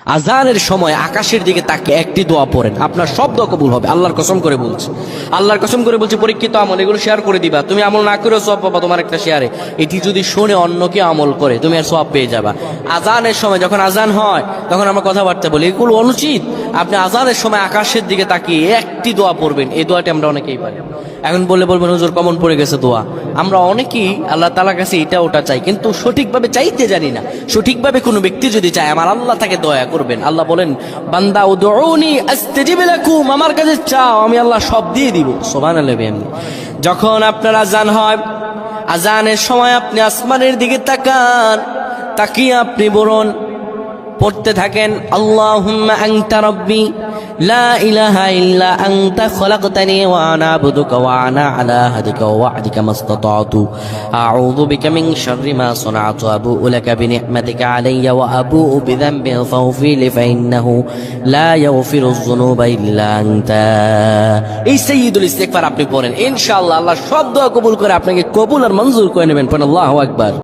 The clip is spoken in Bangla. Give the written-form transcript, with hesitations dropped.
আজানের সময় আকাশের দিকে তাকে একটি দোয়া পড়েন, আপনার সব দোয়া কবুল হবে। আল্লাহর কসম করে বলছি, আল্লাহর কসম করে বলছি, পরীক্ষিত আমল এগুলো শেয়ার করে দিবা। তুমি আমল না করেও সওয়াব পাবা তোমার একটা শেয়ারে। এটি যদি শুনে অন্যকে আমল করে তুমি আর সওয়াব পেয়ে যাবা। আজানের সময় যখন আজান হয় তখন আমরা কথাবার্তা বলি, এগুলো অনুচিত। আপনি আজানের সময় আকাশের দিকে তাকিয়ে একটি দোয়া পড়বেন। এই দোয়াটি আমরা অনেকেই পারি। এখন বলবেন হুজুর কমন পড়ে গেছে দোয়া। আমরা অনেকেই আল্লাহ তাআলার কাছে এটা ওটা চাই, কিন্তু সঠিকভাবে চাইতে জানি না। সঠিকভাবে কোনো ব্যক্তি যদি চায় আমার আল্লাহ তাকে দয়া করবেন। আল্লাহ বলেন, বান্দা উদউনি আস্তাজিব লাকুম, আমার কাছে চাও আমি আল্লাহ সব দিয়ে দিব। সুবহানাল্লাহ। যখন আপনার আজান হয়, আজানের সময় আপনি আসমানের দিকে তাকান, তাকিয়ে আপনি বলুন, পড়তে থাকেন, আল্লাহুম্মা আনতা রাব্বি লা ইলাহা ইল্লা আনতা খলাকতানি ওয়া আনা আবদুকা ওয়া আনা আলা আহদিকা ওয়া ওয়া'দিকা মাসতাতা'তু আউযু বিকা মিন শাররি মা সানা'তু আবু'ু লাকা বিনি'মাতিকা আলাইয়া ওয়া আবু'ু বিযানবি ফাগফির লি ফাইন্নাহু লা ইয়াগফিরুয যুনুবা ইল্লা আনতা। এই সাইয়্যিদুল ইস্তিগফার আপনি পড়েন, ইনশাআল্লাহ আল্লাহ সব দোয়া কবুল করে আপনাকে কবুল আর মঞ্জুর করে নেবেন। পড়েন আল্লাহু আকবার।